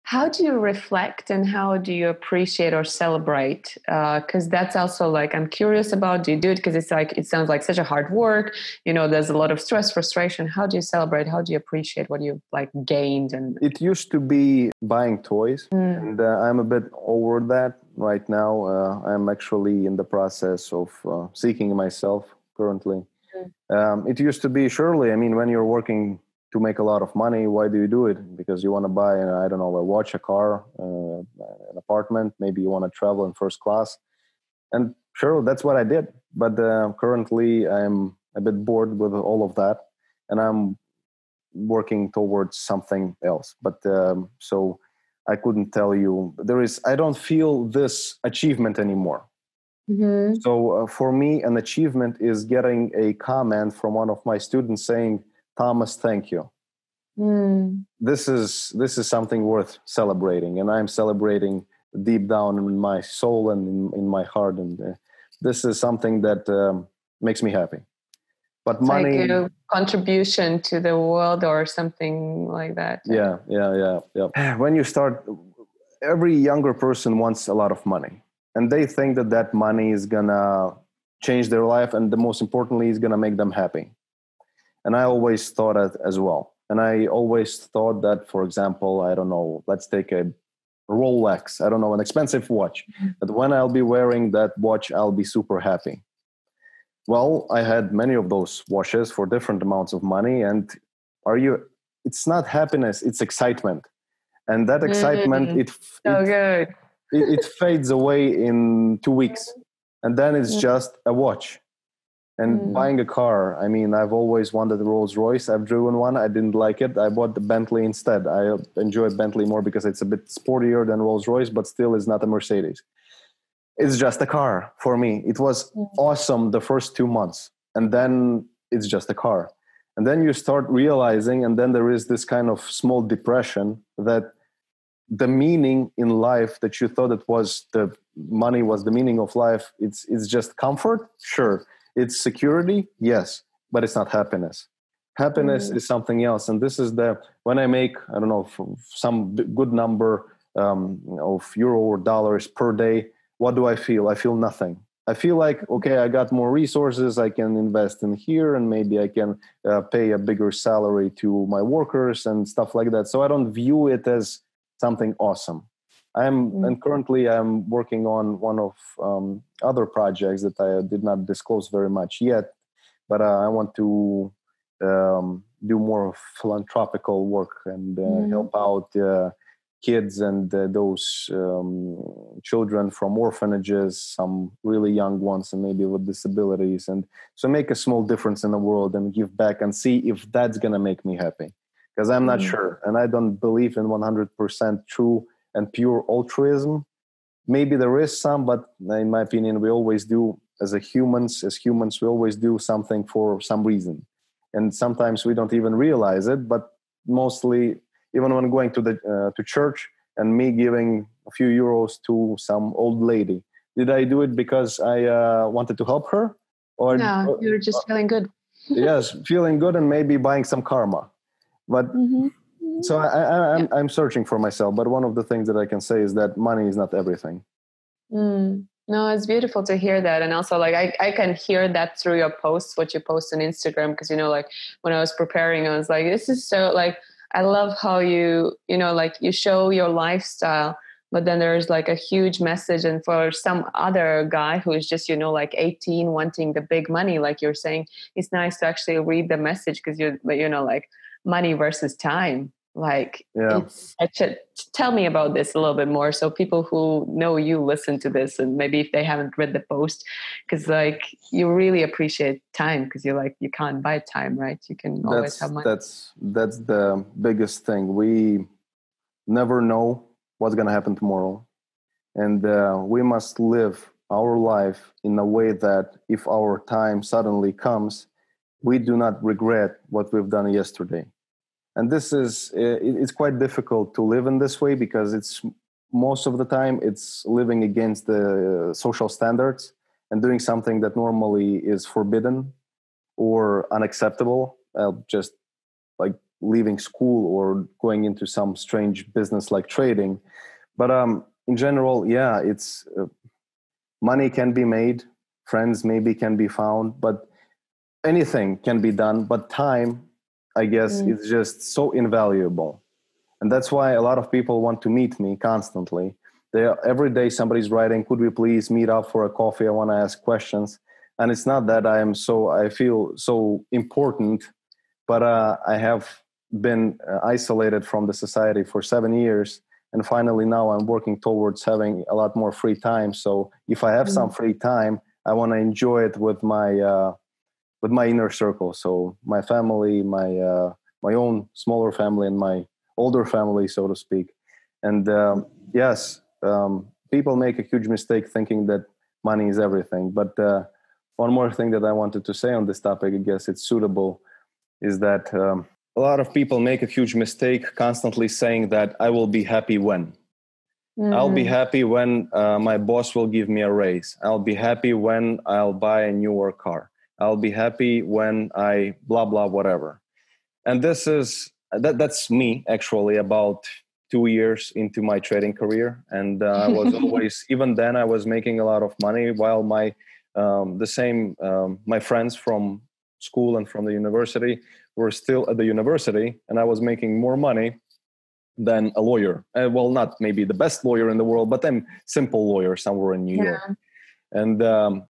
How do you reflect and how do you appreciate or celebrate? Because that's also like I'm curious about. Do you do it because it's like it sounds like such a hard work? There's a lot of stress, frustration. How do you celebrate? How do you appreciate what you've like gained? And It used to be buying toys, Mm, and I'm a bit over that right now. I'm actually in the process of seeking myself currently. mm, It used to be surely. I mean, when you're working to make a lot of money, why do you do it? Because you want to buy, I don't know, a watch, a car, an apartment. Maybe you want to travel in first class, and sure, that's what I did. But currently, I'm a bit bored with all of that, and I'm working towards something else. But so I couldn't tell you. I don't feel this achievement anymore. mhm, So for me, an achievement is getting a comment from one of my students saying, "Thomas, thank you." mm. This is something worth celebrating, and I'm celebrating deep down in my soul and in my heart, and this is something that makes me happy. But It's like money, a contribution to the world or something like that. yeah. When you start, every younger person wants a lot of money, and they think that that money is gonna change their life, and the most importantly, is gonna make them happy. And I always thought it as well. And I always thought that, for example, I don't know, let's take a Rolex, I don't know, an expensive watch, that when I'll be wearing that watch, I'll be super happy. Well, I had many of those watches for different amounts of money. And it's not happiness, it's excitement. And that excitement, Mm, so good. it fades away in 2 weeks. And then it's Mm, just a watch. And mm, buying a car, I mean, I've always wanted a Rolls Royce. I've driven one. I didn't like it. I bought the Bentley instead. I enjoy Bentley more because it's a bit sportier than Rolls Royce, but still is not a Mercedes. It's just a car for me. It was awesome the first 2 months. And then it's just a car. And then you start realizing, and then there is this kind of small depression that the meaning in life that you thought it was the money was the meaning of life, it's just comfort. Sure, it's security, yes, but it's not happiness. Happiness mm. is something else. And this is the when I make, I don't know, some good number of euro or dollars per day, what do I feel? I feel nothing. I feel like, okay, I got more resources, I can invest in here, and maybe I can pay a bigger salary to my workers and stuff like that. So I don't view it as something awesome. Mm. And currently I'm working on one of other projects that I did not disclose very much yet, but I want to do more of philanthropical work and Mm. help out kids and those children from orphanages, some really young ones, and maybe with disabilities, and so make a small difference in the world and give back and see if that's going to make me happy. Because I'm not Mm. sure, and I don't believe in 100% true and pure altruism. Maybe there is some, but in my opinion, we always do as humans, we always do something for some reason. And sometimes we don't even realize it, but mostly, even when going to church and me giving a few euros to some old lady, did I do it because I wanted to help her? Or, No, you're just feeling good. yes, feeling good and maybe buying some karma. But Hmm. so Yeah. I'm searching for myself. But one of the things that I can say is that money is not everything. Mm. No, it's beautiful to hear that. And also like I can hear that through your posts, what you post on Instagram. Because, like when I was preparing, I was like, this is so like, I love how like you show your lifestyle, but then there's like a huge message. And for some other guy who is just, like 18 wanting the big money, like you're saying, it's nice to actually read the message because like money versus time. Like Yeah, it's such a tell me about this a little bit more so people who know you listen to this and maybe if they haven't read the post because like you really appreciate time because you're like you can't buy time, right? You can always have that's money. that's that's the biggest thing. We never know what's gonna happen tomorrow, and we must live our life in a way that if our time suddenly comes, we do not regret what we've done yesterday. And this is it's quite difficult to live in this way because it's most of the time it's living against the social standards and doing something that normally is forbidden or unacceptable. I'll just like leaving school or going into some strange business like trading. But in general, yeah, it's money can be made, friends maybe can be found, but anything can be done. But time, I guess, is just so invaluable. And that's why a lot of people want to meet me constantly. Every day somebody's writing, could we please meet up for a coffee? I want to ask questions. And it's not that I feel so important, but I have been isolated from the society for 7 years. And finally now I'm working towards having a lot more free time. So if I have some free time, I want to enjoy it with my inner circle. So my family, my own smaller family, and my older family, so to speak. And yes, people make a huge mistake thinking that money is everything. But one more thing that I wanted to say on this topic, I guess it's suitable, is that a lot of people make a huge mistake constantly saying that I will be happy when. I'll be happy when my boss will give me a raise. I'll be happy when I'll buy a newer car. I'll be happy when I blah, blah, whatever. And that's me actually about 2 years into my trading career. And I was always, even then I was making a lot of money while my friends from school and from the university were still at the university, and I was making more money than a lawyer. Well, not maybe the best lawyer in the world, but I'm simple lawyer somewhere in New York. And